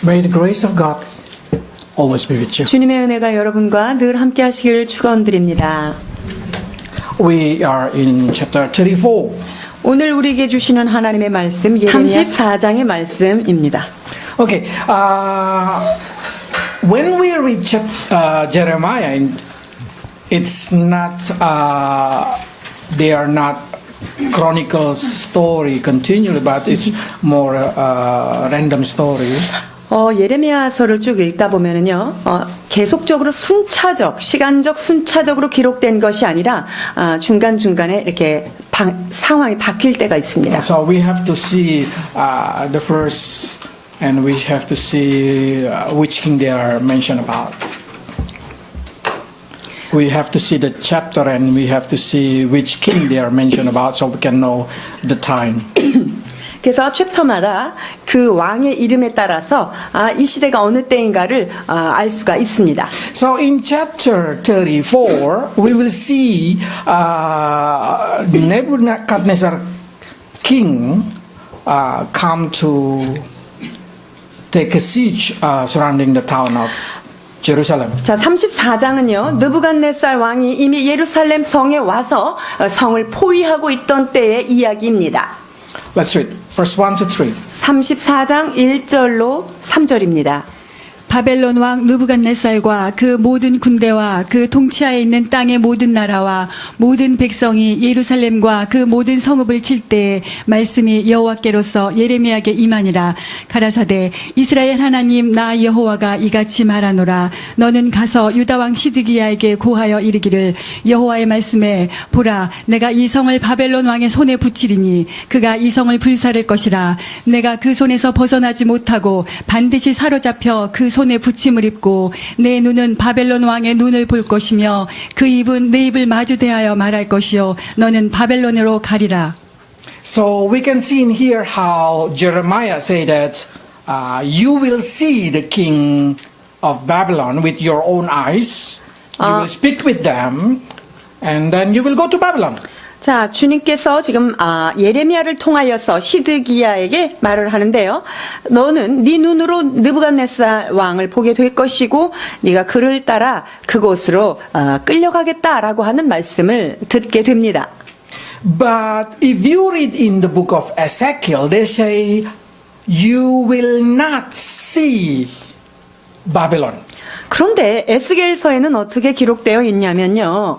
May the grace of God always be with you. 주님의 은혜가 여러분과 늘 함께 하시기를 축원드립니다. We are in chapter 34. 오늘 우리에게 주시는 하나님의 말씀 예레미야 34장의 말씀입니다. Okay, when we read Jeremiah, it's not, they are not chronicles story continually, but it's more random story. 예레미야서를 쭉 읽다 보면은요, 계속적으로 시간적 순차적으로 기록된 것이 아니라, 중간중간에 이렇게 상황이 바뀔 때가 있습니다. So we have to see the verse and we have to see which king they are mentioned about. We have to see the chapter and we have to see which king they are mentioned about so we can know the time. 그래서 챕터마다 그 왕의 이름에 따라서 이 시대가 어느 때인가를 알 수가 있습니다. So in chapter 34, we will see Nebuchadnezzar king come to take a siege surrounding the town of Jerusalem. 자, 34장은요. 느부갓네살 왕이 이미 예루살렘 성에 와서 성을 포위하고 있던 때의 이야기입니다. Let's read verse 1 to 3. 34장 1절로 3절입니다. 바벨론 왕 느부갓네살과 그 모든 군대와 그 통치하에 있는 땅의 모든 나라와 모든 백성이 예루살렘과 그 모든 성읍을 칠 때에 말씀이 여호와께로서 예레미야에게 임하니라. 가라사대 이스라엘 하나님 나 여호와가 이같이 말하노라. 너는 가서 유다 왕 시드기야에게 고하여 이르기를 여호와의 말씀에 보라 내가 이 성을 바벨론 왕의 손에 붙이리니 그가 이 성을 불사를 것이라. 내가 그 손에서 벗어나지 못하고 반드시 사로잡혀 그 손에 붙임을 입고 내 눈은 바벨론 왕의 눈을 볼 것이며 그 입은 내 입을 마주 대하여 말할 것이요 너는 바벨론으로 가리라. So we can see in here how Jeremiah said that you will see the king of Babylon with your own eyes. You will speak with them and then you will go to Babylon. 자, 주님께서 지금 예레미야를 통하여서 시드기야에게 말을 하는데요. 너는 네 눈으로 느부갓네살 왕을 보게 될 것이고 네가 그를 따라 그곳으로 끌려가겠다라고 하는 말씀을 듣게 됩니다. But if you read in the book of Ezekiel, they say you will not see Babylon. 그런데 에스겔서에는 어떻게 기록되어 있냐면요.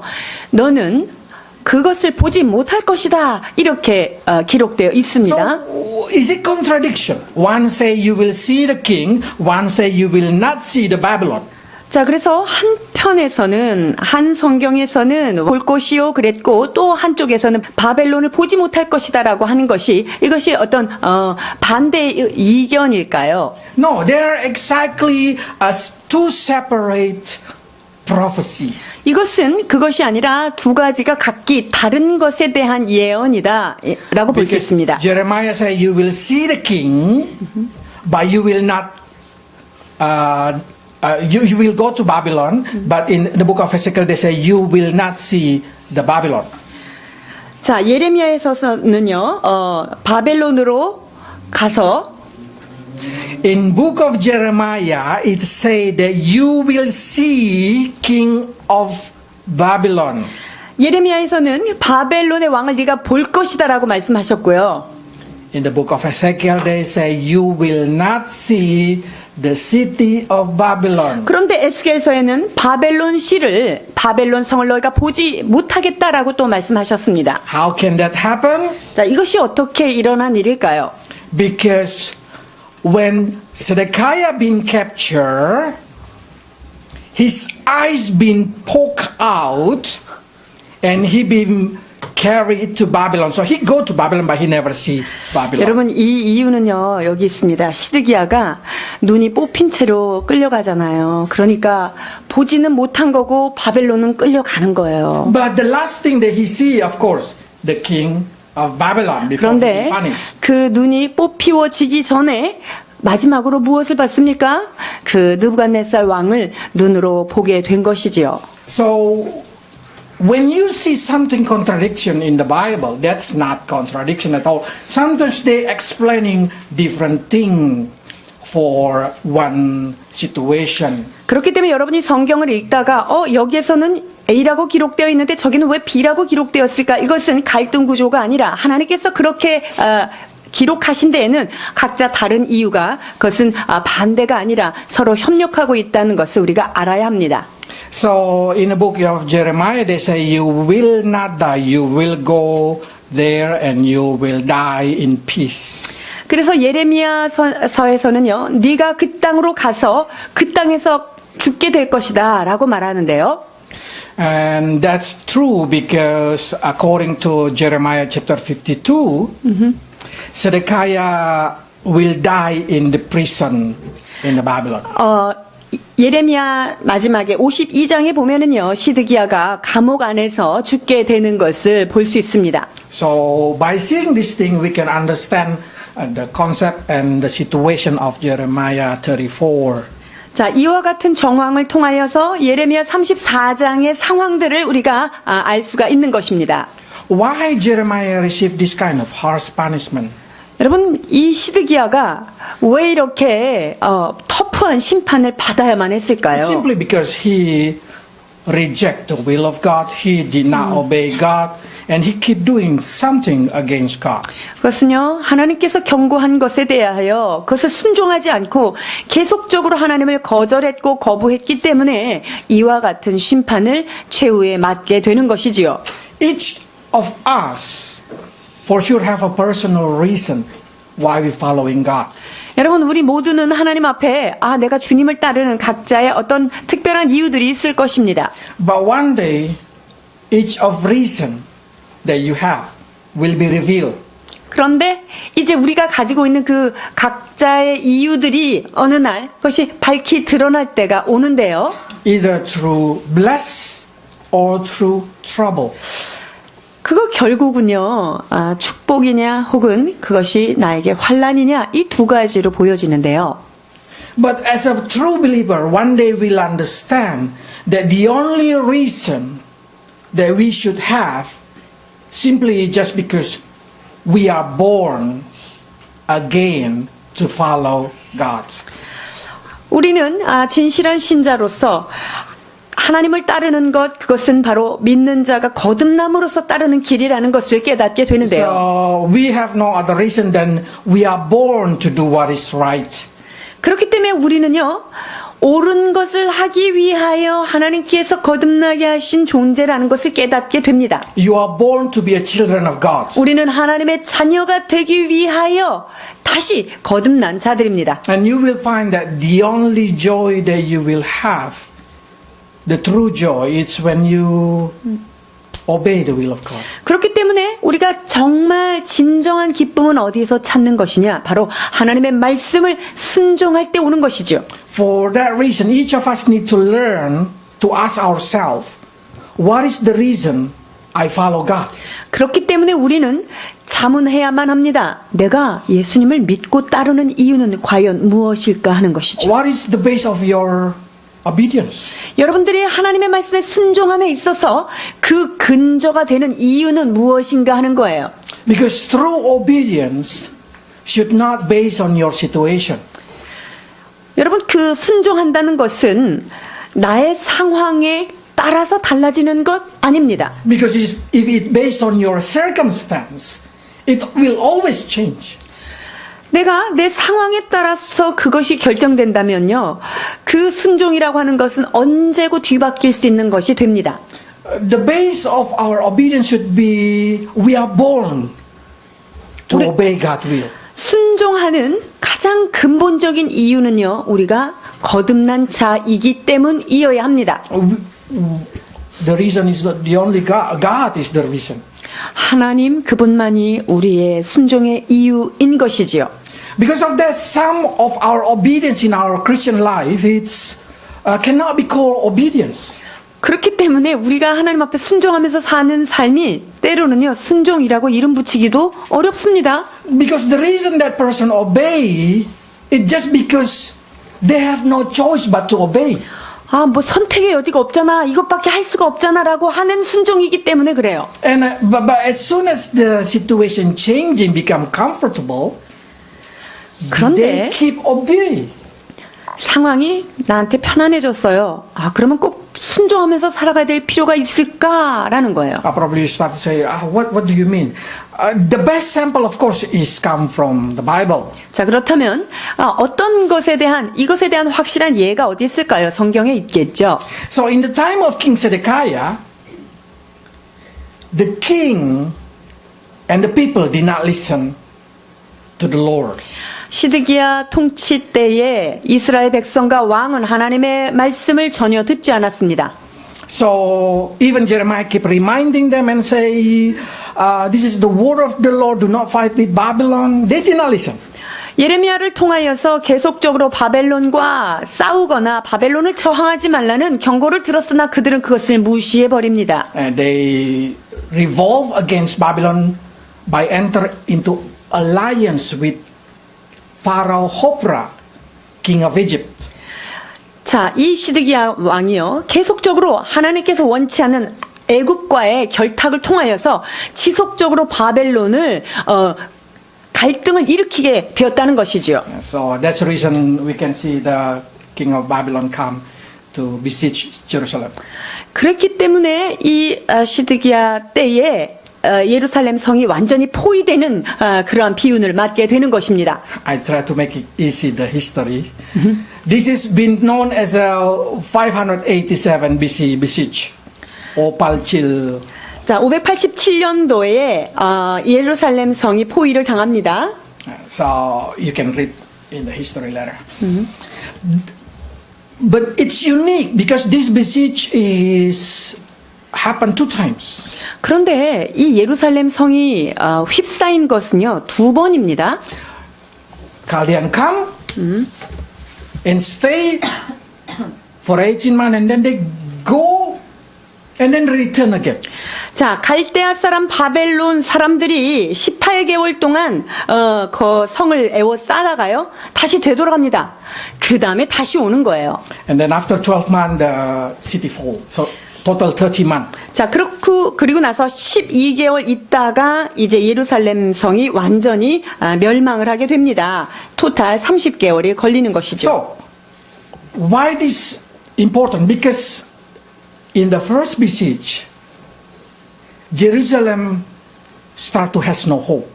너는 그것을 보지 못할 것이다. 이렇게 기록되어 있습니다. So, is it contradiction? One say you will see the king, one say you will not see the Babylon. 자, 그래서 한 성경에서는 볼 것이요 그랬고 또 한쪽에서는 바벨론을 보지 못할 것이다라고 하는 것이 이것이 어떤 반대의 이견일까요? No, they are exactly as two separate prophecy. 이것은 그것이 아니라 두 가지가 각기 다른 것에 대한 예언이다라고 볼 수 있습니다. Jeremiah said you will see the king, but you will not. You will go to Babylon, but in the book of Ezekiel they say you will not see the Babylon. 자, 예레미야에서는요, 바벨론으로 가서 In book of Jeremiah it say that you will see king of Babylon. 예레미야에서는 바벨론의 왕을 네가 볼 것이다라고 말씀하셨고요. In the book of Ezekiel they say you will not see the city of Babylon. 그런데 에스겔서에는 바벨론 성을 너희가 보지 못하겠다라고 또 말씀하셨습니다. How can that happen? 자, 이것이 어떻게 일어난 일일까요? Because when Zedekiah been captured, his eyes been poked out, and he been carried to Babylon. So he go to Babylon, but he never see Babylon. 여러분, 이 이유는요, 여기 있습니다. 시드기야가 눈이 뽑힌 채로 끌려가잖아요. 그러니까 보지는 못한 거고 바벨론은 끌려가는 거예요. But the last thing that he see, of course, the king of Babylon before he 그런데 punished. 그 눈이 뽑히워지기 전에 마지막으로 무엇을 봤습니까? 그 느부갓네살 왕을 눈으로 보게 된 것이지요. So when you see something contradiction in the Bible, that's not contradiction at all. Sometimes they explaining different thing for one situation. 그렇기 때문에 여러분이 성경을 읽다가 여기에서는 A라고 기록되어 있는데 저기는 왜 B라고 기록되었을까? 이것은 갈등 구조가 아니라 하나님께서 그렇게 기록하신 데에는 각자 다른 이유가 그것은 반대가 아니라 서로 협력하고 있다는 것을 우리가 알아야 합니다. So in the book of Jeremiah, they say, "You will not die. You will go there, and you will die in peace." 그래서 예레미야서에서는요, 네가 그 땅으로 가서 그 땅에서 죽게 될 것이다라고 말하는데요. And that's true because according to Jeremiah chapter 52, Zedekiah will die in the prison in the Babylon. 예레미야 마지막에 52장에 보면은요, 시드기야가 감옥 안에서 죽게 되는 것을 볼 수 있습니다. So by seeing this thing, we can understand the concept and the situation of Jeremiah 34. 자, 이와 같은 정황을 통하여서 예레미야 34장의 상황들을 우리가 알 수가 있는 것입니다. Why Jeremiah received this kind of harsh punishment? 여러분, 이 시드기야가 왜 이렇게 터프한 심판을 받아야만 했을까요? Simply because he rejected the will of God, he did not obey God, and he keep doing something against God. 그것은요, 하나님께서 경고한 것에 대하여 그것을 순종하지 않고 계속적으로 하나님을 거절했고 거부했기 때문에 이와 같은 심판을 최후에 맞게 되는 것이지요. Each of us for sure have a personal reason why we following God. 여러분, 우리 모두는 하나님 앞에 내가 주님을 따르는 각자의 어떤 특별한 이유들이 있을 것입니다. But one day, each of reason that you have will be revealed. 그런데 이제 우리가 가지고 있는 그 각자의 이유들이 어느 날 그것이 밝히 드러날 때가 오는데요. Either through bless or through trouble. 그거 결국은요, 축복이냐 혹은 그것이 나에게 환난이냐 이 두 가지로 보여지는데요. But as a true believer, one day we'll understand that the only reason that we should have simply just because we are born again to follow God. 우리는 진실한 신자로서 하나님을 따르는 것, 그것은 바로 믿는 자가 거듭남으로써 따르는 길이라는 것을 깨닫게 되는데요. So we have no other reason than we are born to do what is right. 그렇기 때문에 우리는요, 옳은 것을 하기 위하여 하나님께서 거듭나게 하신 존재라는 것을 깨닫게 됩니다. You are born to be a children of God. 우리는 하나님의 자녀가 되기 위하여 다시 거듭난 자들입니다. And you will find that the only joy that you will have, the true joy, is when you obey the will of God. 그렇기 때문에 우리가 정말 진정한 기쁨은 어디에서 찾는 것이냐? 바로 하나님의 말씀을 순종할 때 오는 것이죠. For that reason, each of us need to learn to ask ourselves, what is the reason I follow God? 그렇기 때문에 우리는 자문해야만 합니다. 내가 예수님을 믿고 따르는 이유는 과연 무엇일까 하는 것이죠. What is the base of your obedience? 여러분들이 하나님의 말씀에 순종함에 있어서 그 근저가 되는 이유는 무엇인가 하는 거예요. Because true obedience should not base on your situation. 여러분, 그 순종한다는 것은 나의 상황에 따라서 달라지는 것 아닙니다. Because if it based on your circumstance, it will always change. 내가 내 상황에 따라서 그것이 결정된다면요, 그 순종이라고 하는 것은 언제고 뒤바뀔 수 있는 것이 됩니다. The base of our obedience should be we are born to obey God's will. 순종하는 가장 근본적인 이유는요, 우리가 거듭난 자이기 때문이어야 합니다. The reason is that the only God is the reason. 하나님 그분만이 우리의 순종의 이유인 것이지요. Because of that, some of our obedience in our Christian life cannot be called obedience. 그렇기 때문에 우리가 하나님 앞에 순종하면서 사는 삶이 때로는요, 순종이라고 이름 붙이기도 어렵습니다. Because the reason that person obey is just because they have no choice but to obey. 뭐 선택의 여지가 없잖아, 이것밖에 할 수가 없잖아라고 하는 순종이기 때문에 그래요. But as soon as the situation change and become comfortable, 그런데 they keep obey. 상황이 나한테 편안해졌어요. 아, 그러면 꼭 순종하면서 살아가야 될 필요가 있을까라는 거예요. Probably you start to say, what do you mean? The best sample, of course, is come from the Bible. 자, 그렇다면 어떤 것에 대한 이것에 대한 확실한 예가 어디 있을까요? 성경에 있겠죠. So in the time of King Zedekiah, the king and the people did not listen to the Lord. 시드기야 통치 때에 이스라엘 백성과 왕은 하나님의 말씀을 전혀 듣지 않았습니다. So even Jeremiah kept reminding them and say, this is the word of the Lord, do not fight with Babylon. They did not listen. 예레미야를 통하여서 계속적으로 바벨론과 싸우거나 바벨론을 저항하지 말라는 경고를 들었으나 그들은 그것을 무시해 버립니다. And they revolve against Babylon by enter into alliance with Pharaoh Hophra, king of Egypt. 자, 이 시드기야 왕이요 계속적으로 하나님께서 원치 않는 애굽과의 결탁을 통하여서 지속적으로 바벨론을 갈등을 일으키게 되었다는 것이지요. So that's the reason we can see the king of Babylon come to besiege Jerusalem. 그랬기 때문에 이 시드기야 때에 예루살렘 성이 완전히 포위되는 그러한 비운을 맞게 되는 것입니다. I try to make it easy, the history. This has been known as a 587 BC besiege, or Palchil. 자, 587년도에 예루살렘 성이 포위를 당합니다. So you can read in the history later. But it's unique because this besiege is happened two times. 그런데 이 예루살렘 성이 휩싸인 것은요 2번입니다. Chaldean come and stay for 18 months and then they go and then return again. 자, 갈대아 사람 바벨론 사람들이 18개월 동안 그 성을 에워싸다가요 다시 되돌아갑니다. 그 다음에 다시 오는 거예요. And then after 12 months the city fall. So total 30 months. 자, 그리고 나서 12개월 있다가 이제 예루살렘 성이 완전히 멸망을 하게 됩니다. 토탈 30개월이 걸리는 것이죠. So why this important? Because in the first besiege, Jerusalem start to has no hope.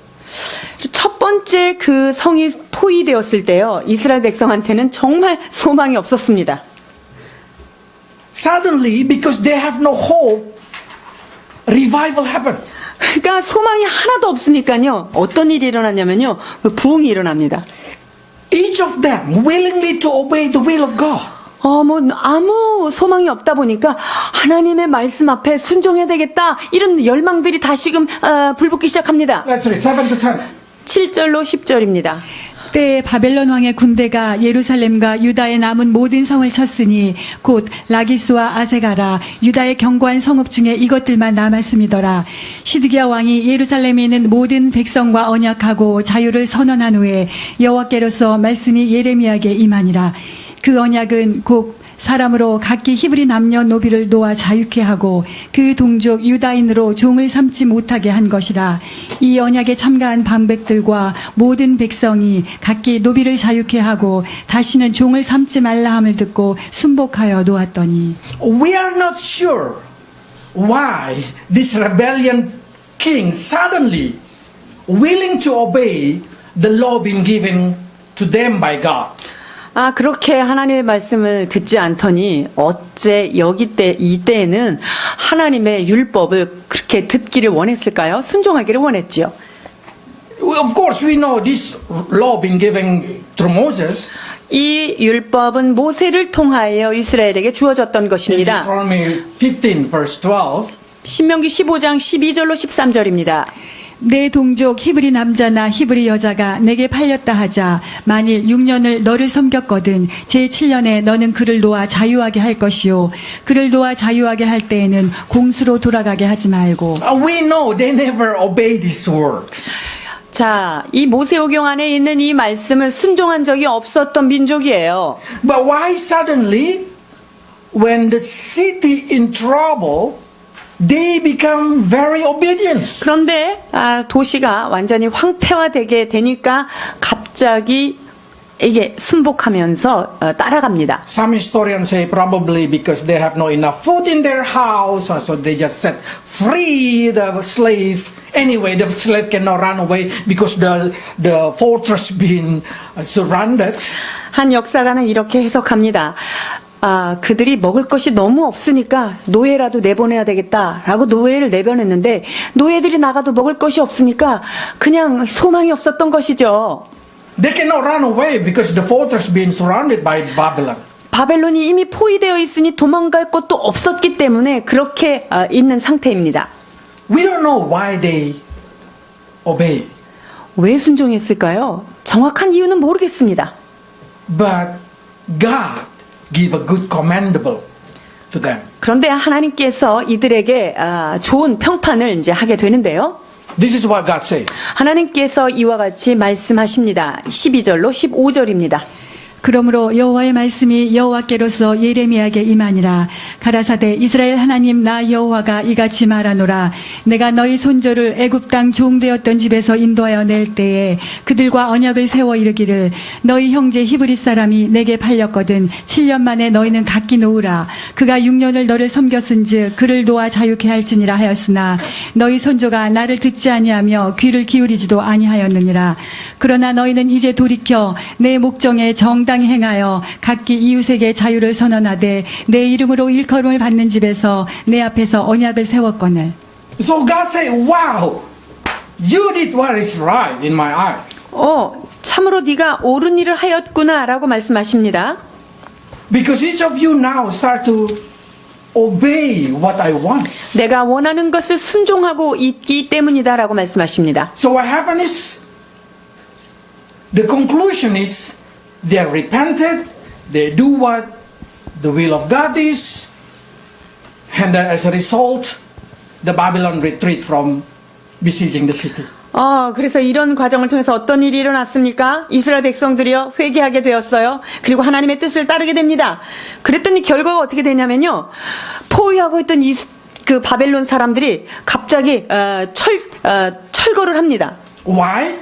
첫 번째 그 성이 포위되었을 때요, 이스라엘 백성한테는 정말 소망이 없었습니다. Suddenly, because they have no hope, revival happened. 그러니까 소망이 하나도 없으니까요, 어떤 일이 일어났냐면요, 그 부흥이 일어납니다. Each of them willingly to obey the will of God. 아무 소망이 없다 보니까 하나님의 말씀 앞에 순종해야 되겠다, 이런 열망들이 다시금 불붙기 시작합니다. Let's read 7 to 10. 7절로 10절입니다. 때에 바벨론 왕의 군대가 예루살렘과 유다의 남은 모든 성을 쳤으니 곧 라기스와 아세가라 유다의 견고한 성읍 중에 이것들만 남았음이더라. 시드기야 왕이 예루살렘에 있는 모든 백성과 언약하고 자유를 선언한 후에 여호와께로서 말씀이 예레미야에게 임하니라. 그 언약은 곧 사람으로 각기 히브리 남녀 노비를 놓아 자유케 하고 그 동족 유다인으로 종을 삼지 못하게 한 것이라. 이 언약에 참가한 방백들과 모든 백성이 각기 노비를 자유케 하고 다시는 종을 삼지 말라 함을 듣고 순복하여 놓았더니. We are not sure why this rebellion king suddenly willing to obey the law being given to them by God. 그렇게 하나님의 말씀을 듣지 않더니 어째 이때에는 하나님의 율법을 그렇게 듣기를 원했을까요? 순종하기를 원했죠. Of course, we know this law being given through Moses. 이 율법은 모세를 통하여 이스라엘에게 주어졌던 In 것입니다. Deuteronomy 15 verse 12. 신명기 15장 12절로 13절입니다. 내 동족 히브리 남자나 히브리 여자가 내게 팔렸다 하자 만일 6년을 너를 섬겼거든 제7년에 너는 그를 놓아 자유하게 할 것이요 그를 놓아 자유하게 할 때에는 공수로 돌아가게 하지 말고. We know they never obey this word. 자, 이 모세오경 안에 있는 이 말씀을 순종한 적이 없었던 민족이에요. But why suddenly, when the city in trouble, they become very obedient. 그런데 도시가 완전히 황폐화되게 되니까 갑자기 이게 순복하면서 따라갑니다. Some historians say probably because they have no enough food in their house, so they just set free the slave. Anyway, the slave cannot run away because the fortress being surrounded. 한 역사가는 이렇게 해석합니다. 그들이 먹을 것이 너무 없으니까 노예라도 내보내야 되겠다라고 노예를 내보냈는데 노예들이 나가도 먹을 것이 없으니까 그냥 소망이 없었던 것이죠. They cannot run away because the fortress being surrounded by Babylon. 바벨론이 이미 포위되어 있으니 도망갈 곳도 없었기 때문에 그렇게 있는 상태입니다. We don't know why they obey, 왜 순종했을까요? 정확한 이유는 모르겠습니다. but God give a good commendable to them. 그런데 하나님께서 이들에게 좋은 평판을 이제 하게 되는데요. This is what God said. 하나님께서 이와 같이 말씀하십니다. 12절로 15절입니다. 그러므로 여호와의 말씀이 여호와께로서 예레미야에게 임하니라. 가라사대 이스라엘 하나님 나 여호와가 이같이 말하노라. 내가 너희 손조를 애굽 땅 종되었던 집에서 인도하여 낼 때에 그들과 언약을 세워 이르기를 너희 형제 히브리 사람이 내게 팔렸거든 7년 만에 너희는 각기 놓으라. 그가 6년을 너를 섬겼은즉 그를 놓아 자유케 할지니라 하였으나 너희 손조가 나를 듣지 아니하며 귀를 기울이지도 아니하였느니라. 그러나 너희는 이제 돌이켜 내 목정에 정당히 행하여 각기 이웃에게 자유를 선언하되 내 이름으로 일컬음을 받는 집에서 내 앞에서 언약을 세웠거늘. So God said, wow, you did what is right in my eyes. 참으로 네가 옳은 일을 하였구나라고 말씀하십니다. Because each of you now start to obey what I want. 내가 원하는 것을 순종하고 있기 때문이다라고 말씀하십니다. So what happened is, the conclusion is, they are repented, they do what the will of God is, and then as a result, the Babylon retreat from besieging the city. 그래서 이런 과정을 통해서 어떤 일이 일어났습니까? 이스라엘 백성들이요, 회개하게 되었어요. 그리고 하나님의 뜻을 따르게 됩니다. 그랬더니 결과가 어떻게 되냐면요. 포위하고 있던 그 바벨론 사람들이 갑자기 철거를 합니다. Why?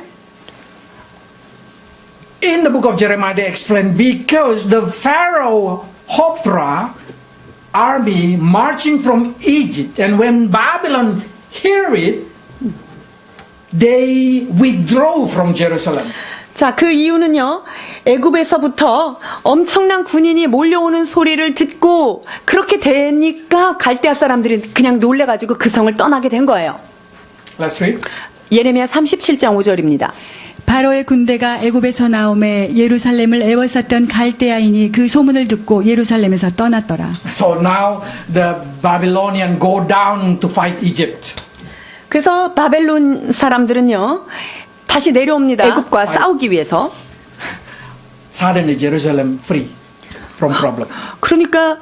In the book of Jeremiah, they explain because the Pharaoh Hophra army marching from Egypt, and when Babylon hear it, they withdraw from Jerusalem. 자, 그 이유는요, 애굽에서부터 엄청난 군인이 몰려오는 소리를 듣고 그렇게 되니까 갈대아 사람들이 그냥 놀래가지고 그 성을 떠나게 된 거예요. Let's read. 예레미야 37장 5절입니다. 바로의 군대가 애굽에서 나오매 예루살렘을 애워쌌던 갈대아인이 그 소문을 듣고 예루살렘에서 떠났더라. So now the Babylonian go down to fight Egypt. 그래서 바벨론 사람들은요, 다시 내려옵니다. 애굽과 싸우기 위해서. Suddenly Jerusalem free from problem. 그러니까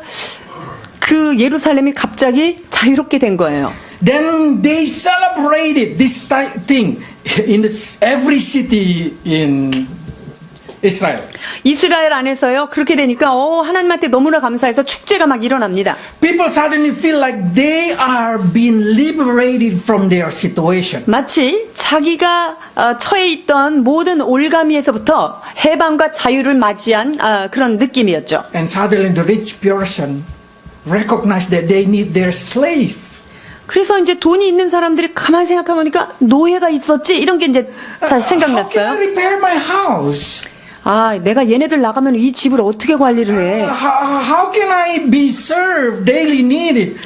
그 예루살렘이 갑자기 자유롭게 된 거예요. Then they celebrated this thing in every city in Israel. 이스라엘 안에서요, 그렇게 되니까 하나님한테 너무나 감사해서 축제가 막 일어납니다. People suddenly feel like they are being liberated from their situation. 마치 자기가 처해 있던 모든 올가미에서부터 해방과 자유를 맞이한 그런 느낌이었죠. And suddenly the rich person recognized that they need their slave. 그래서 이제 돈이 있는 사람들이 가만히 생각해보니까 노예가 있었지? 이런 게 이제 다시 How can I 생각났어요. repair my house? 내가 얘네들 나가면 이 집을 어떻게 관리를 해? How can I be served daily needed?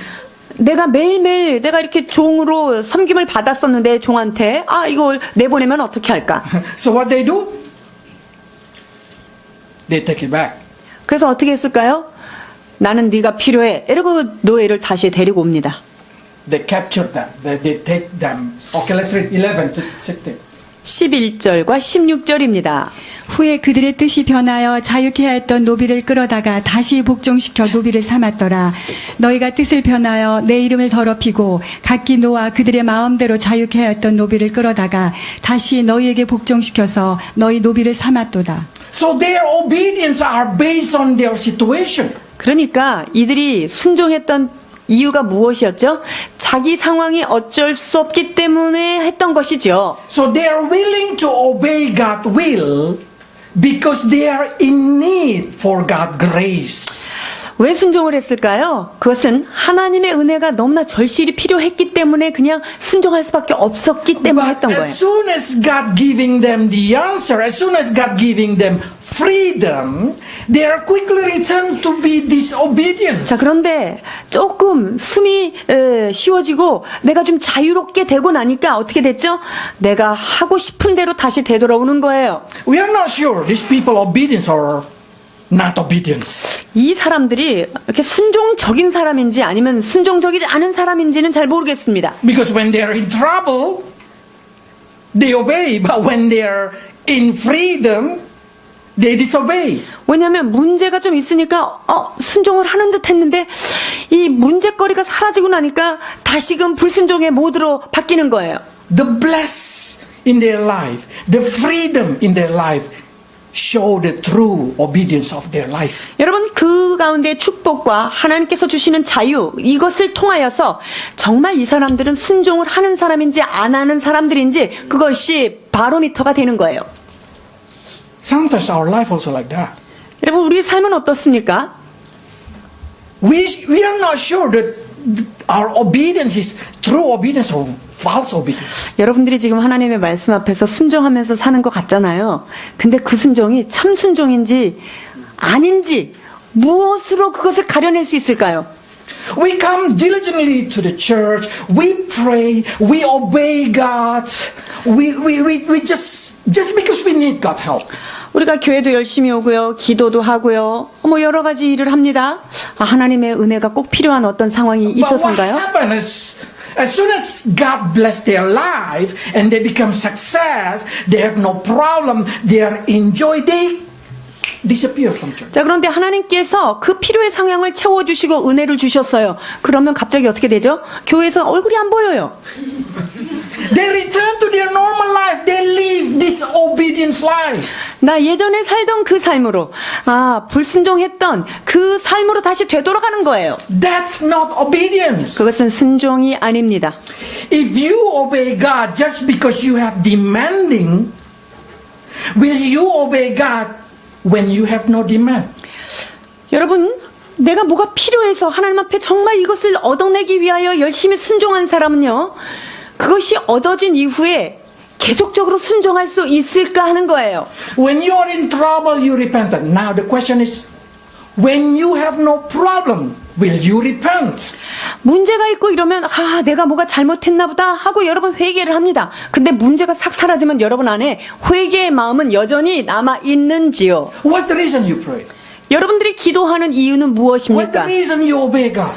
내가 매일매일 내가 이렇게 종으로 섬김을 받았었는데 종한테 이걸 내보내면 어떻게 할까? So what they do? They take it back. 그래서 어떻게 했을까요? 나는 네가 필요해. 이러고 노예를 다시 데리고 옵니다. They capture them. They take them. Okay, let's read 11 to 16. 11절과 16절입니다. 후에 그들의 뜻이 변하여 자유케 하였던 노비를 끌어다가 다시 복종시켜 노비를 삼았더라. 너희가 뜻을 변하여 내 이름을 더럽히고 각기 놓아 그들의 마음대로 자유케 하였던 노비를 끌어다가 다시 너희에게 복종시켜서 너희 노비를 삼았도다. So their obedience are based on their situation. 그러니까 이들이 순종했던 이유가 무엇이었죠? 자기 상황이 어쩔 수 없기 때문에 했던 것이죠. So they are willing to obey God's will because they are in need for God's grace. 왜 순종을 했을까요? 그것은 하나님의 은혜가 너무나 절실히 필요했기 때문에 그냥 순종할 수밖에 없었기 때문에 But 했던 거예요. as soon as God giving them the answer, as soon as God giving them freedom, they are quickly returned to be disobedient. 자, 그런데 조금 숨이 쉬워지고 내가 좀 자유롭게 되고 나니까 어떻게 됐죠? 내가 하고 싶은 대로 다시 되돌아오는 거예요. We are not sure these people obedience or not obedience. 이 사람들이 이렇게 순종적인 사람인지 아니면 순종적이지 않은 사람인지는 잘 모르겠습니다. Because when they are in trouble, they obey. But when they are in freedom, they disobey. 왜냐하면 문제가 좀 있으니까 순종을 하는 듯 했는데 이 문제거리가 사라지고 나니까 다시금 불순종의 모드로 바뀌는 거예요. The bless in their life, the freedom in their life show the true obedience of their life. 여러분, 그 가운데 축복과 하나님께서 주시는 자유, 이것을 통하여서 정말 이 사람들은 순종을 하는 사람인지 안 하는 사람들인지 그것이 바로미터가 되는 거예요. Sometimes our life also like that. 여러분, 우리 삶은 어떻습니까? We are not sure that our obedience is true obedience or false obedience. 여러분들이 지금 하나님의 말씀 앞에서 순종하면서 사는 것 같잖아요. 근데 그 순종이 참 순종인지 아닌지 무엇으로 그것을 가려낼 수 있을까요? We come diligently to the church. We pray. We obey God. We just because we need God help. 우리가 교회도 열심히 오고요, 기도도 하고요, 여러 가지 일을 합니다. 하나님의 은혜가 꼭 필요한 어떤 상황이 But what 있어서인가요? happens as soon as God bless their life and they become success, they have no problem, they are enjoy, they disappear from church. 자, 그런데 하나님께서 그 필요의 상황을 채워주시고 은혜를 주셨어요. 그러면 갑자기 어떻게 되죠? 교회에서 얼굴이 안 보여요. They return to their normal life. They live disobedience life. 나 예전에 살던 그 삶으로, 불순종했던 그 삶으로 다시 되돌아가는 거예요. That's not obedience. 그것은 순종이 아닙니다. If you obey God just because you have demanding, will you obey God when you have no demand? 여러분, 내가 뭐가 필요해서 하나님 앞에 정말 이것을 얻어내기 위하여 열심히 순종한 사람은요, 그것이 얻어진 이후에 계속적으로 순종할 수 있을까 하는 거예요. When you are in trouble, you repent. Now the question is, when you have no problem, will you repent? 문제가 있고 이러면 내가 뭐가 잘못했나 보다 하고 여러분 회개를 합니다. 근데 문제가 싹 사라지면 여러분 안에 회개의 마음은 여전히 남아 있는지요? What the reason you pray? 여러분들이 기도하는 이유는 What 무엇입니까? the reason you obey God?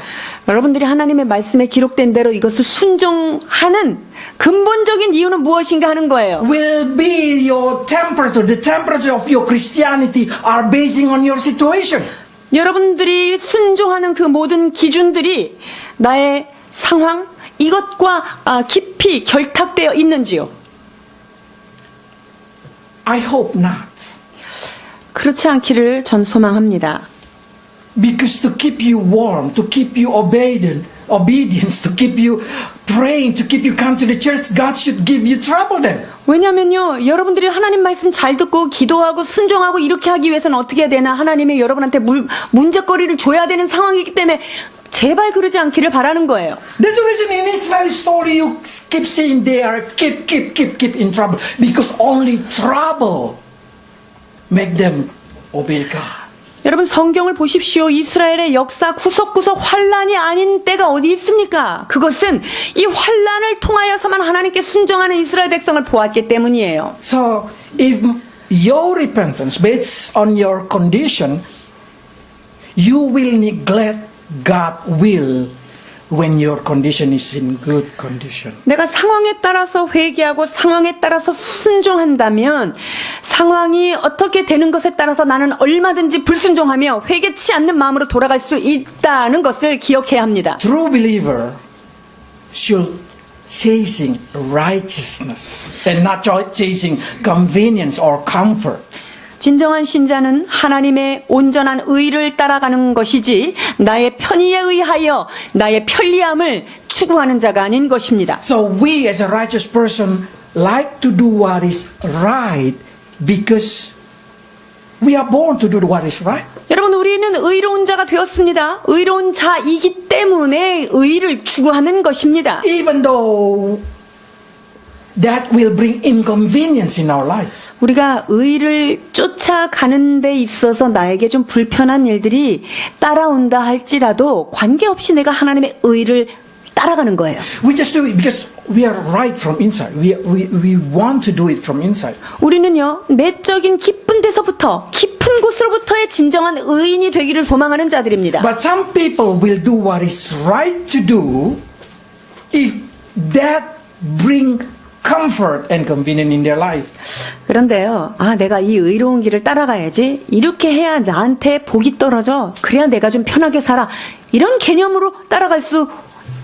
여러분들이 하나님의 말씀에 기록된 대로 이것을 순종하는 근본적인 이유는 무엇인가 하는 거예요. Will be your temperature, the temperature of your Christianity are basing on your situation. 여러분들이 순종하는 그 모든 기준들이 나의 상황, 이것과 깊이 결탁되어 있는지요? I hope not. 그렇지 않기를 전 소망합니다. Because to keep you warm, to keep you obedience, to keep you praying, to keep you come to the church, God should give you trouble then. 왜냐면요, 여러분들이 하나님 말씀 잘 듣고 기도하고 순종하고 이렇게 하기 위해서는 어떻게 해야 되나? 하나님이 여러분한테 문제거리를 줘야 되는 상황이기 때문에 제발 그러지 않기를 바라는 거예요. That's the reason in Israel story you keep saying they are keep in trouble. Because only trouble make them obey God. 여러분, 성경을 보십시오. 이스라엘의 역사 구석구석 환란이 아닌 때가 어디 있습니까? 그것은 이 환란을 통하여서만 하나님께 순종하는 이스라엘 백성을 보았기 때문이에요. So if your repentance based on your condition, you will neglect God's will when your condition is in good condition. 내가 상황에 따라서 회개하고 상황에 따라서 순종한다면 상황이 어떻게 되는 것에 따라서 나는 얼마든지 불순종하며 회개치 않는 마음으로 돌아갈 수 있다는 것을 기억해야 합니다. True believer should chasing righteousness and not chasing convenience or comfort. 진정한 신자는 하나님의 온전한 의를 따라가는 것이지 나의 편의에 의하여 나의 편리함을 추구하는 자가 아닌 것입니다. So we as a righteous person like to do what is right because we are born to do what is right. 여러분, 우리는 의로운 자가 되었습니다. 의로운 자이기 때문에 의를 추구하는 것입니다. Even though that will bring inconvenience in our life. 우리가 의를 쫓아가는 데 있어서 나에게 좀 불편한 일들이 따라온다 할지라도 관계없이 내가 하나님의 의를 따라가는 거예요. We just do it because we are right from inside. We want to do it from inside. 우리는요, 내적인 깊은 데서부터, 깊은 곳으로부터의 진정한 의인이 되기를 소망하는 자들입니다. But some people will do what is right to do if that bring comfort and convenience in their life. 그런데요, 내가 이 의로운 길을 따라가야지. 이렇게 해야 나한테 복이 떨어져. 그래야 내가 좀 편하게 살아. 이런 개념으로 따라갈 수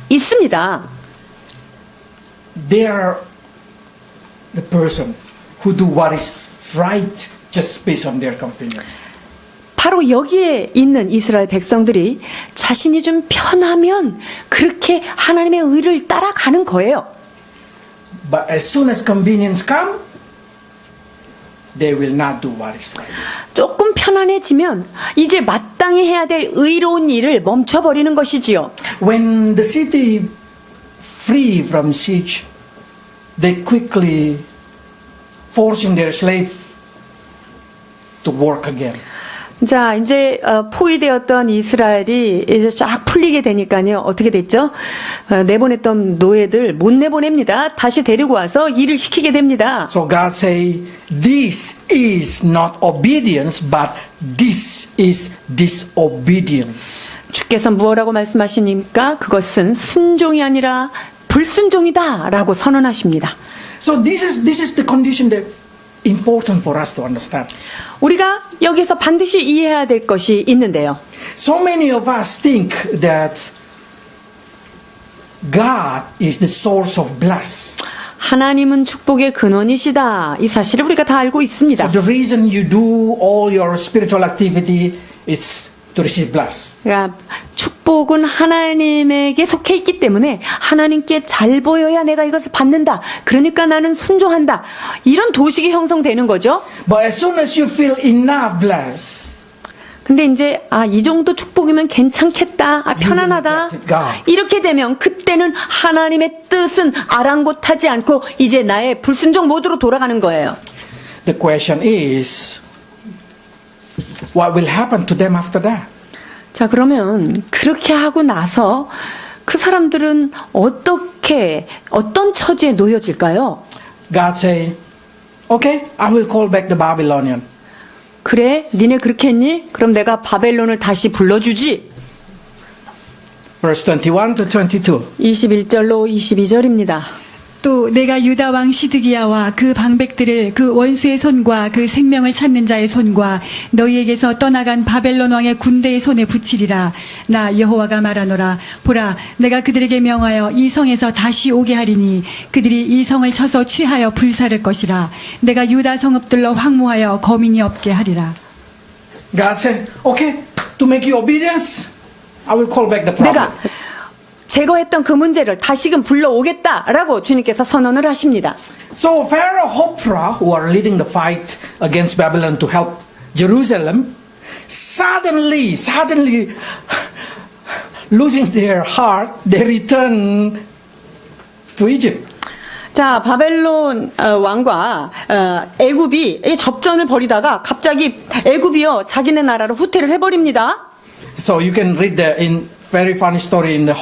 있습니다. They are the person who do what is right just based on their convenience. 바로 여기에 있는 이스라엘 백성들이 자신이 좀 편하면 그렇게 하나님의 의를 따라가는 거예요. But as soon as convenience come, they will not do what is right. 조금 편안해지면 이제 마땅히 해야 될 의로운 일을 멈춰버리는 것이지요. When the city free from siege, they quickly forcing their slave to work again. 자, 이제 포위되었던 이스라엘이 이제 쫙 풀리게 되니까요. 어떻게 됐죠? 내보냈던 노예들 못 내보냅니다. 다시 데리고 와서 일을 시키게 됩니다. So God say, this is not obedience, but this is disobedience. 주께서 무엇라고 말씀하시니까 그것은 순종이 아니라 불순종이다라고 선언하십니다. So this is the condition that important for us to understand. 우리가 여기서 반드시 이해해야 될 것이 있는데요. So many of us think that God is the source of bless. 하나님은 축복의 근원이시다. 이 사실을 우리가 다 알고 있습니다. So the reason you do all your spiritual activity is to receive bless. 그러니까 축복은 하나님에게 속해 있기 때문에 하나님께 잘 보여야 내가 이것을 받는다. 그러니까 나는 순종한다. 이런 도식이 형성되는 거죠. But as soon as you feel enough bless, 근데 이제 이 정도 축복이면 괜찮겠다. 편안하다. 이렇게 되면 그때는 하나님의 뜻은 아랑곳하지 않고 이제 나의 불순종 모드로 돌아가는 거예요. the question is, what will happen to them after that? 자, 그러면 그렇게 하고 나서 그 사람들은 어떤 처지에 놓여질까요? God say, okay, I will call back the Babylonian. 그래, 니네 그렇게 했니? 그럼 내가 바벨론을 다시 불러주지. Verse 21 to 22. 21절로 22절입니다. 또 내가 유다 왕 시드기야와 그 방백들을 그 원수의 손과 그 생명을 찾는 자의 손과 너희에게서 떠나간 바벨론 왕의 군대의 손에 붙이리라. 나 여호와가 말하노라. 보라, 내가 그들에게 명하여 이 성에서 다시 오게 하리니 그들이 이 성을 쳐서 취하여 불사를 것이라. 내가 유다 성읍들로 황무하여 거민이 없게 하리라. God said, okay, to make you obedience, I will call back the prophet. 내가 제거했던 그 문제를 다시금 불러오겠다라고 주님께서 선언을 하십니다. So Pharaoh Hophra, who are leading the fight against Babylon to help Jerusalem, suddenly losing their heart, they return to Egypt. 자, 바벨론 왕과 애굽이 접전을 벌이다가 갑자기 애굽이요 자기네 나라로 후퇴를 해버립니다. So you can read the very funny story in the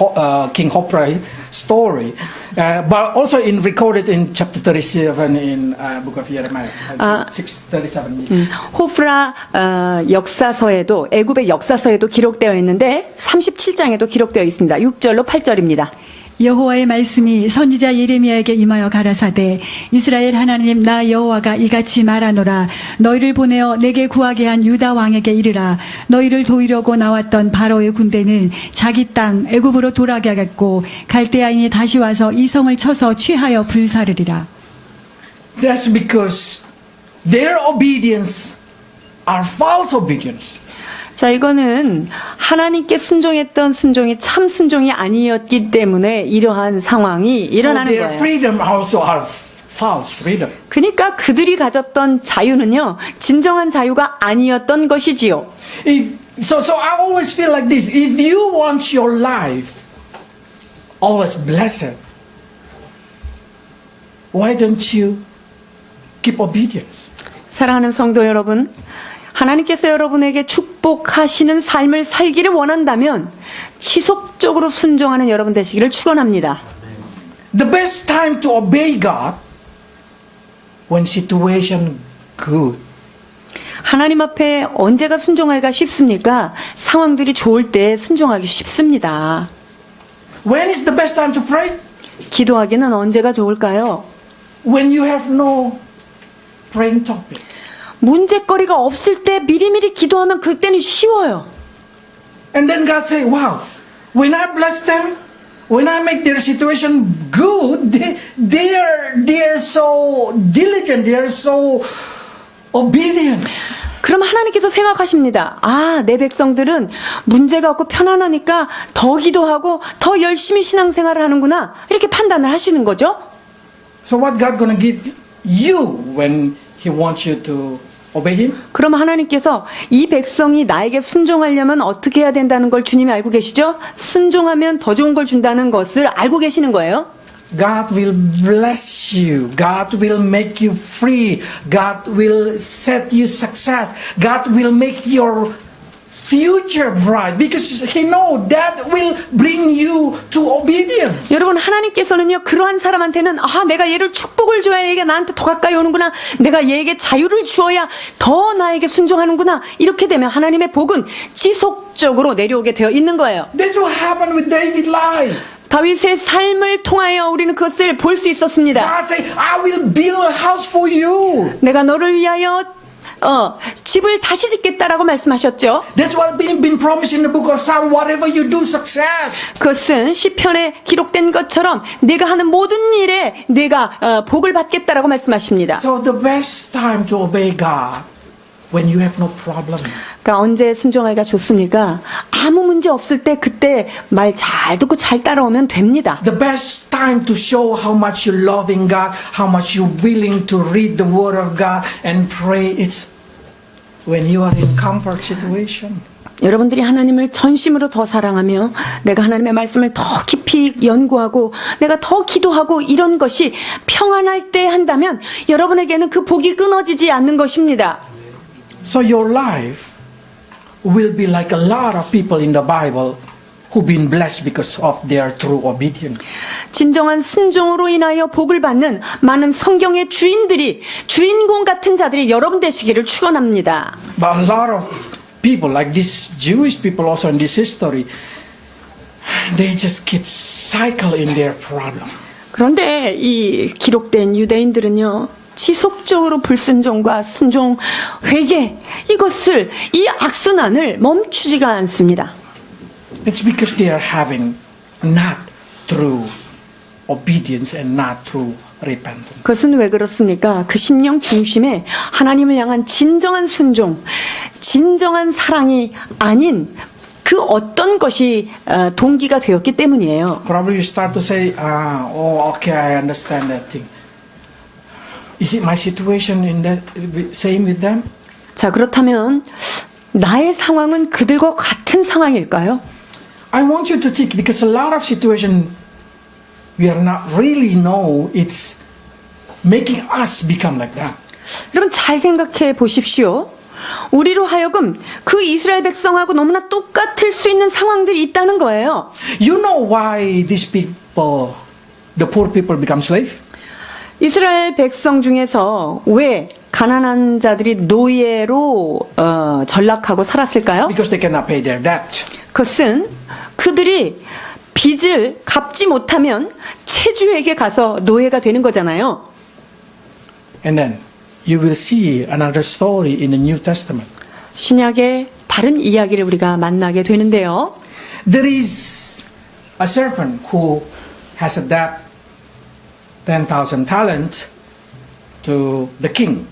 King Hophra story, but also recorded in chapter 37 in book of Jeremiah, 6:37. 호프라 역사서에도 애굽의 역사서에도 기록되어 있는데 37장에도 기록되어 있습니다. 6절로 8절입니다. 여호와의 말씀이 선지자 예레미야에게 임하여 가라사대 이스라엘 하나님 나 여호와가 이같이 말하노라. 너희를 보내어 내게 구하게 한 유다 왕에게 이르라. 너희를 도우려고 나왔던 바로의 군대는 자기 땅 애굽으로 돌아가겠고 갈대아인이 다시 와서 이 성을 쳐서 취하여 불사르리라. That's because their obedience are false obedience. 자, 이거는 하나님께 순종했던 순종이 참 순종이 아니었기 때문에 이러한 상황이 So 일어나는 their 거예요. freedom also are false freedom. 그러니까 그들이 가졌던 자유는요, 진정한 자유가 아니었던 것이지요. So I always feel like this. If you want your life always blessed, why don't you keep obedience? 사랑하는 성도 여러분, 하나님께서 여러분에게 축복하시는 삶을 살기를 원한다면 지속적으로 순종하는 여러분 되시기를 축원합니다. The best time to obey God when situation good. 하나님 앞에 언제가 순종하기가 쉽습니까? 상황들이 좋을 때 순종하기 쉽습니다. When is the best time to pray? 기도하기는 언제가 좋을까요? When you have no praying topic. 문제거리가 없을 때 미리미리 기도하면 그때는 쉬워요. And then God say, wow, when I bless them, when I make their situation good, they are so diligent, they are so obedient. 그럼 하나님께서 생각하십니다. 아, 내 백성들은 문제가 없고 편안하니까 더 기도하고 더 열심히 신앙생활을 하는구나. 이렇게 판단을 하시는 거죠. So what God gonna give you when He wants you to obey Him? 그럼 하나님께서 이 백성이 나에게 순종하려면 어떻게 해야 된다는 걸 주님이 알고 계시죠? 순종하면 더 좋은 걸 준다는 것을 알고 계시는 거예요. God will bless you. God will make you free. God will set you success. God will make your future bright because He knows that will bring you to obedience. 여러분, 하나님께서는요, 그러한 사람한테는 아, 내가 얘를 축복을 줘야 얘가 나한테 더 가까이 오는구나. 내가 얘에게 자유를 주어야 더 나에게 순종하는구나. 이렇게 되면 하나님의 복은 지속적으로 내려오게 되어 있는 거예요. That's what happened with David's life. 다윗의 삶을 통하여 우리는 그것을 볼 수 있었습니다. God said, I will build a house for you. 내가 너를 위하여 집을 다시 짓겠다라고 말씀하셨죠. That's what been promised in the book of Psalm. Whatever you do, success. 그것은 시편에 기록된 것처럼 내가 하는 모든 일에 내가 복을 받겠다라고 말씀하십니다. So the best time to obey God when you have no problem. 그러니까 언제 순종하기가 좋습니까? 아무 문제 없을 때 그때 말 잘 듣고 잘 따라오면 됩니다. The best time to show how much you loving God, how much you willing to read the Word of God and pray. It's when you are in comfort situation. 여러분들이 하나님을 전심으로 더 사랑하며 내가 하나님의 말씀을 더 깊이 연구하고 내가 더 기도하고 이런 것이 평안할 때 한다면 여러분에게는 그 복이 끊어지지 않는 것입니다. So your life will be like a lot of people in the Bible who've been blessed because of their true obedience. 진정한 순종으로 인하여 복을 받는 많은 성경의 주인들이 주인공 같은 자들이 여러분 되시기를 축원합니다. But a lot of people, like these Jewish people also in this history, they just keep cycle in their problem. 그런데 이 기록된 유대인들은요, 지속적으로 불순종과 순종, 회개, 이것을, 이 악순환을 멈추지가 않습니다. It's because they are having not true obedience and not true repentance. 그것은 왜 그렇습니까? 그 심령 중심에 하나님을 향한 진정한 순종, 진정한 사랑이 아닌 그 어떤 것이 동기가 되었기 때문이에요. Probably you start to say, oh, okay, I understand that thing. Is it my situation in that same with them? 자, 그렇다면 나의 상황은 그들과 같은 상황일까요? I want you to think because a lot of situation we are not really know it's making us become like that. 여러분 잘 생각해 보십시오. 우리로 하여금 그 이스라엘 백성하고 너무나 똑같을 수 있는 상황들이 있다는 거예요. You know why these people, the poor people, become slave? 이스라엘 백성 중에서 왜 가난한 자들이 노예로 전락하고 살았을까요? Because they cannot pay their debt. 그것은 그들이 빚을 갚지 못하면 체주에게 가서 노예가 되는 거잖아요. And then you will see another story in the New Testament. 신약의 다른 이야기를 우리가 만나게 되는데요. There is a servant who has a debt 10,000 talents to the king.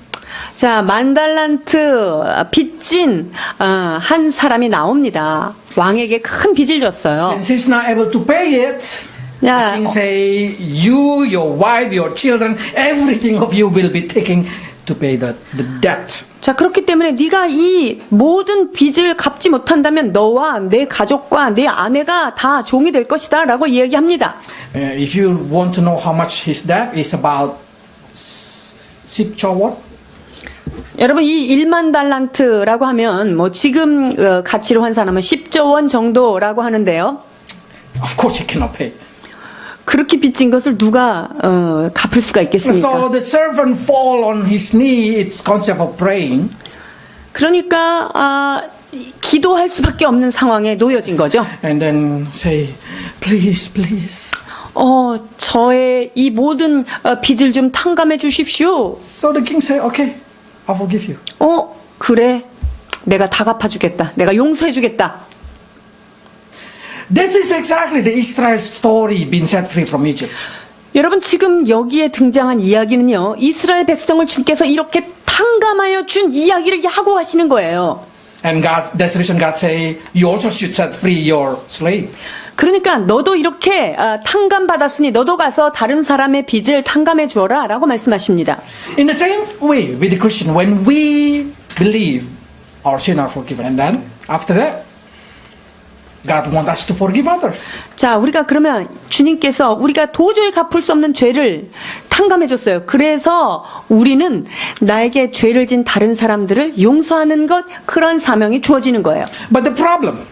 자, 10,000달란트 빚진 한 사람이 나옵니다. 왕에게 큰 빚을 졌어요. Since he's not able to pay it, Yeah. the king say, you, your wife, your children, everything of you will be taken to pay the debt. 자, 그렇기 때문에 네가 이 모든 빚을 갚지 못한다면 너와 내 가족과 내 아내가 다 종이 될 것이다 라고 이야기합니다. If you want to know how much his debt is about 10조 won. 여러분 이 1만 달란트라고 하면 뭐 지금 가치로 환산하면 10조 원 정도라고 하는데요. Of course he cannot pay. 그렇게 빚진 것을 누가 갚을 수가 있겠습니까? So the servant fall on his knee. It's concept of praying. 그러니까 기도할 수밖에 없는 상황에 놓여진 거죠. And then say, please, please. 저의 이 모든 빚을 좀 탕감해 주십시오. So the king say, okay, I'll forgive you. 그래. 내가 다 갚아주겠다. 내가 용서해주겠다. That is exactly the Israel story being set free from Egypt. 여러분 지금 여기에 등장한 이야기는요. 이스라엘 백성을 주께서 이렇게 탕감하여 준 이야기를 하고 하시는 거예요. And God, that's the reason God say, you also should set free your slave. 그러니까 너도 이렇게 탕감받았으니 너도 가서 다른 사람의 빚을 탕감해 주어라 라고 말씀하십니다. In the same way with the Christian, when we believe our sin are forgiven, and then after that, God wants us to forgive others. 자, 우리가 그러면 주님께서 우리가 도저히 갚을 수 없는 죄를 탕감해 줬어요. 그래서 우리는 나에게 죄를 진 다른 사람들을 용서하는 것, 그런 사명이 주어지는 거예요. But the problem,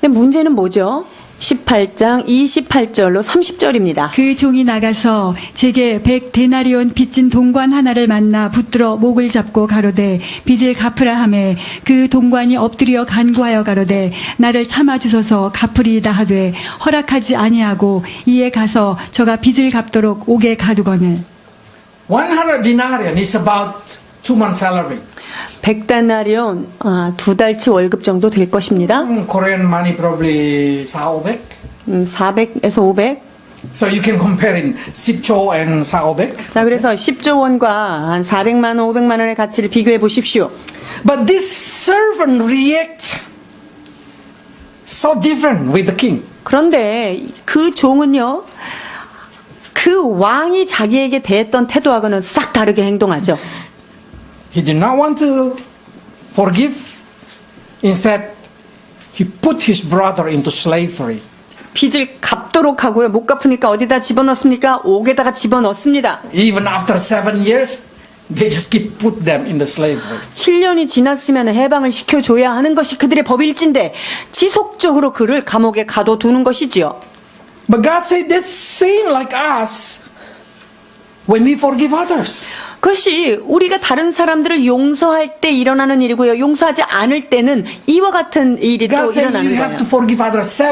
근데 문제는 뭐죠? 18장 28절로 30절입니다. 그 종이 나가서 제게 100데나리온 빚진 동관 하나를 만나 붙들어 목을 잡고 가로되 빚을 갚으라 하매 그 동관이 엎드려 간구하여 가로되 나를 참아 주소서 갚으리이다 하되 허락하지 아니하고 이에 가서 저가 빚을 갚도록 옥에 가두거늘 100 denarius is about 2 months' salary. 100데나리온 2달치 월급 정도 될 것입니다. Korean money probably 400. 400에서 500. So you can compare in 10조 and 400. 자, 그래서 10조 원과 한 400만 원, 500만 원의 가치를 비교해 보십시오. But this servant react so different with the king. 그런데 그 종은요, 그 왕이 자기에게 대했던 태도하고는 싹 다르게 행동하죠. He did not want to forgive. Instead, he put his brother into slavery. 빚을 갚도록 하고요. 못 갚으니까 어디다 집어넣습니까? 옥에다가 집어넣습니다. Even after 7 years, they just keep put them in the slavery. 7년이 지났으면 해방을 시켜줘야 하는 것이 그들의 법일진데 지속적으로 그를 감옥에 가둬두는 것이지요. But God said that's same like us when we forgive others. 그것이 우리가 다른 사람들을 용서할 때 일어나는 일이고요. 용서하지 않을 때는 이와 같은 일이 또 God said 일어나는 you have 거예요. to forgive others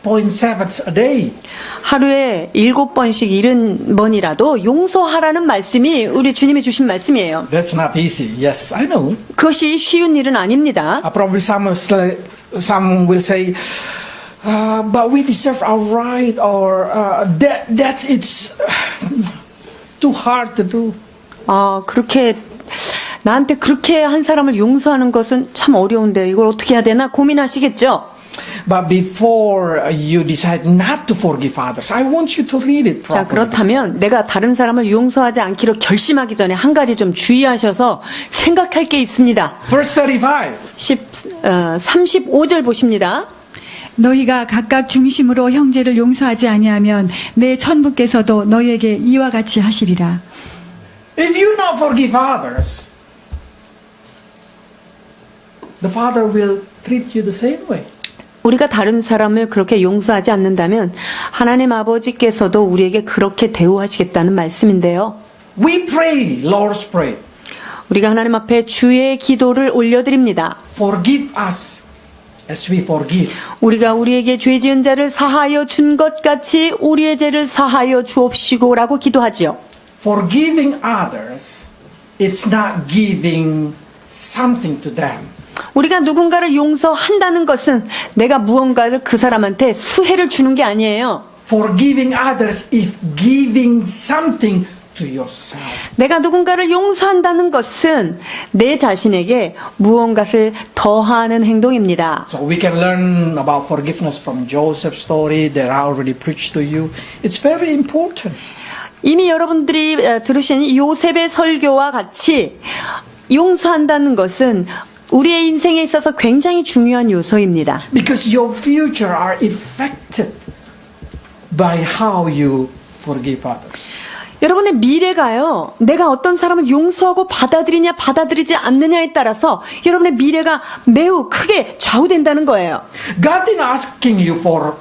70.7 a day. 하루에 7번씩 70번이라도 용서하라는 말씀이 우리 주님이 주신 말씀이에요. That's not easy. Yes, I know. 그것이 쉬운 일은 아닙니다. Probably some will say, but we deserve our right, or that's it's too hard to do. 그렇게 나한테 그렇게 한 사람을 용서하는 것은 참 어려운데 이걸 어떻게 해야 되나 고민하시겠죠? But before you decide not to forgive others, I want you to read it 자, properly. 그렇다면 내가 다른 사람을 용서하지 않기로 결심하기 전에 한 가지 좀 주의하셔서 생각할 게 있습니다. Verse 35. 35절 보십니다. 너희가 각각 중심으로 형제를 용서하지 아니하면 내 천부께서도 너희에게 이와 같이 하시리라. If you not forgive others, the Father will treat you the same way. 우리가 다른 사람을 그렇게 용서하지 않는다면 하나님 아버지께서도 우리에게 그렇게 대우하시겠다는 말씀인데요. We pray, Lord's Prayer. 우리가 하나님 앞에 주의 기도를 올려드립니다. Forgive us as we forgive. 우리가 우리에게 죄 지은 자를 사하여 준 것 같이 우리의 죄를 사하여 주옵시고라고 기도하지요. Forgiving others, it's not giving something to them. 우리가 누군가를 용서한다는 것은 내가 무언가를 그 사람한테 수혜를 주는 게 아니에요. Forgiving others is giving something to yourself. 내가 누군가를 용서한다는 것은 내 자신에게 무언가를 더하는 행동입니다. So we can learn about forgiveness from Joseph's story that I already preached to you. It's very important. 이미 여러분들이 들으신 요셉의 설교와 같이 용서한다는 것은 우리의 인생에 있어서 굉장히 중요한 요소입니다. Because your future are affected by how you forgive others. 여러분의 미래가요, 내가 어떤 사람을 용서하고 받아들이냐 받아들이지 않느냐에 따라서 여러분의 미래가 매우 크게 좌우된다는 거예요. God is asking you for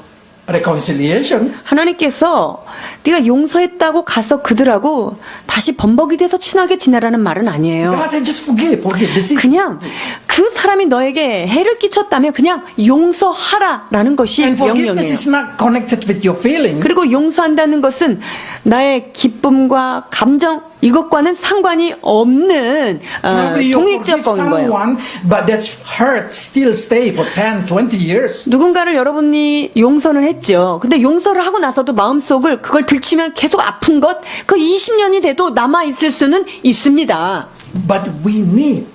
reconciliation. 하나님께서 네가 용서했다고 가서 그들하고 다시 범벅이 돼서 친하게 지내라는 말은 아니에요. God said just forgive. This is 그냥 그 사람이 너에게 해를 끼쳤다면 그냥 용서하라라는 것이 and forgiveness 명령이에요. is not connected with your feeling. 그리고 용서한다는 것은 나의 기쁨과 감정 이것과는 상관이 없는 Probably you forgive 독립적인 거예요. someone, but that hurt still stay for 10, 20 years. 누군가를 여러분이 용서는 했죠. 근데 용서를 하고 나서도 마음속을 그걸 들추면 계속 아픈 것, 그 20년이 돼도 남아있을 수는 있습니다. But we need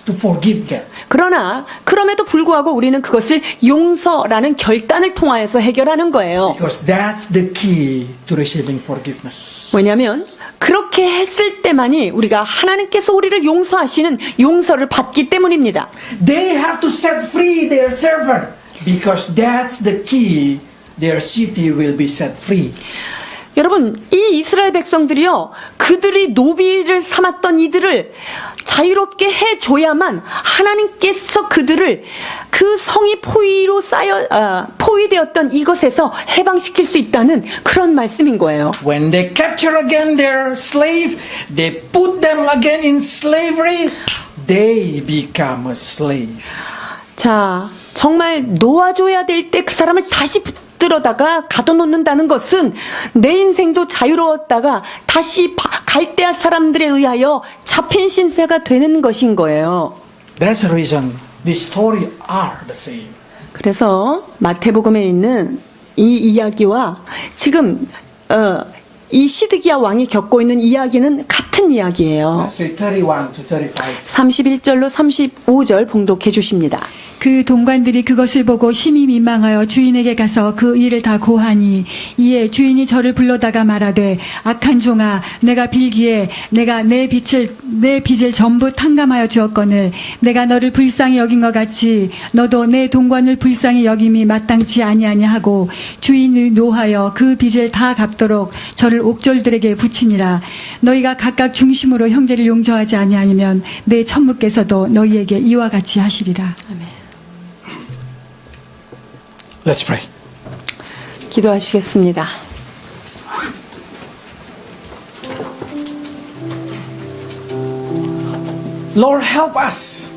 to forgive them. 그러나 그럼에도 불구하고 우리는 그것을 용서라는 결단을 통하여서 해결하는 거예요. Because that's the key to receiving forgiveness. 왜냐하면 그렇게 했을 때만이 우리가 하나님께서 우리를 용서하시는 용서를 받기 때문입니다. They have to set free their servant. Because that's the key. Their city will be set free. 여러분, 이 이스라엘 백성들이요, 그들이 노비를 삼았던 이들을 자유롭게 해줘야만 하나님께서 그들을 그 성이 포위되었던 이것에서 해방시킬 수 있다는 그런 말씀인 거예요. When they capture again their slave, they put them again in slavery, they become a slave. 자, 정말 놓아줘야 될 때 그 사람을 다시 붙들어다가 가둬놓는다는 것은 내 인생도 자유로웠다가 다시 갈대아 사람들에 의하여 잡힌 신세가 되는 것인 거예요. That's the reason these stories are the same. 그래서 마태복음에 있는 이 이야기와 지금 이 시드기야 왕이 겪고 있는 이야기는 같은 이야기예요. Let's read 31 to 35. 31절로 35절 봉독해 주십니다. 그 동관들이 그것을 보고 심히 민망하여 주인에게 가서 그 일을 다 고하니 이에 주인이 저를 불러다가 말하되 악한 종아 내가 빌기에 내가 내 빚을 전부 탕감하여 주었거늘 내가 너를 불쌍히 여긴 것 같이 너도 내 동관을 불쌍히 여김이 마땅치 아니하냐 하고 주인이 노하여 그 빚을 다 갚도록 저를 옥졸들에게 붙이니라. 너희가 각각 중심으로 형제를 용서하지 아니하면 내 천부께서도 너희에게 이와 같이 하시리라. 아멘. Let's pray. 기도하시겠습니다. Lord, help us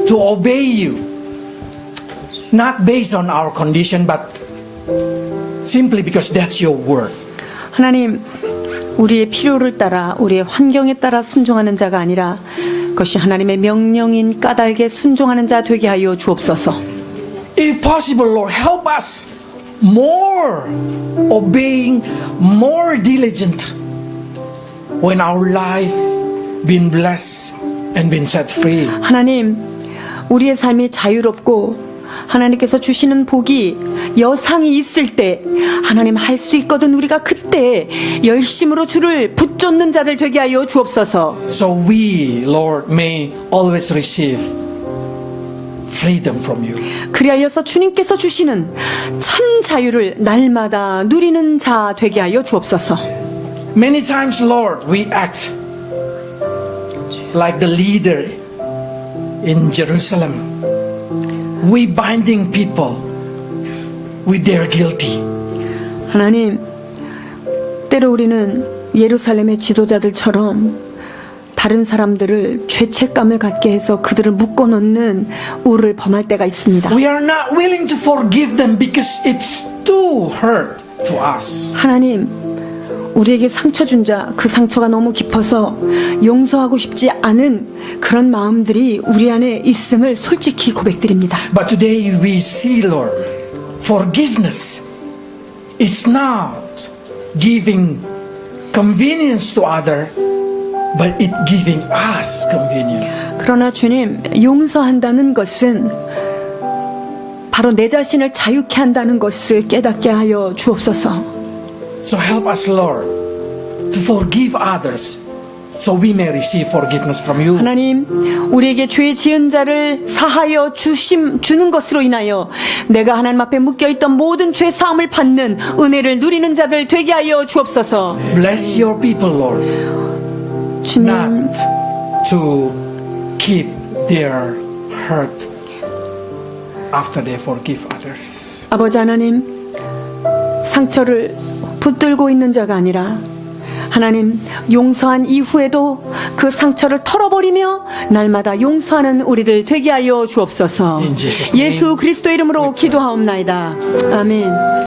to obey you, not based on our condition, but simply because that's your word. 하나님, 우리의 필요를 따라 우리의 환경에 따라 순종하는 자가 아니라 그것이 하나님의 명령인 까닭에 순종하는 자 되게 하여 주옵소서. If possible, Lord, help us more obeying, more diligent when our life been blessed and been set free. 하나님, 우리의 삶이 자유롭고 하나님께서 주시는 복이 여상이 있을 때 하나님 할 수 있거든 우리가 그때 열심으로 주를 붙쫓는 자들 되게 하여 주옵소서. So we, Lord, may always receive freedom from you. 그리하여서 주님께서 주시는 참 자유를 날마다 누리는 자 되게 하여 주옵소서. Many times, Lord, we act like the leader in Jerusalem. We binding people with their guilty. 하나님, 때로 우리는 예루살렘의 지도자들처럼 다른 사람들을 죄책감을 갖게 해서 그들을 묶어놓는 우를 범할 때가 있습니다. We are not willing to forgive them because it's too hurt to us. 하나님, 우리에게 상처 준 자, 그 상처가 너무 깊어서 용서하고 싶지 않은 그런 마음들이 우리 안에 있음을 솔직히 고백드립니다. But today we see, Lord, forgiveness is not giving convenience to other, but it giving us convenience. 그러나 주님, 용서한다는 것은 바로 내 자신을 자유케 한다는 것을 깨닫게 하여 주옵소서. So help us, Lord, to forgive others so we may receive forgiveness from you. 하나님, 우리에게 죄 지은 자를 사하여 주는 것으로 인하여 내가 하나님 앞에 묶여있던 모든 죄 사함을 받는 은혜를 누리는 자들 되게 하여 주옵소서. Bless your people, Lord, 주님, not to keep their hurt after they forgive others. 아버지 하나님, 상처를 붙들고 있는 자가 아니라 하나님, 용서한 이후에도 그 상처를 털어버리며 날마다 용서하는 우리들 되게 하여 주옵소서. In Jesus' name. 예수 그리스도 이름으로 기도하옵나이다. 아멘.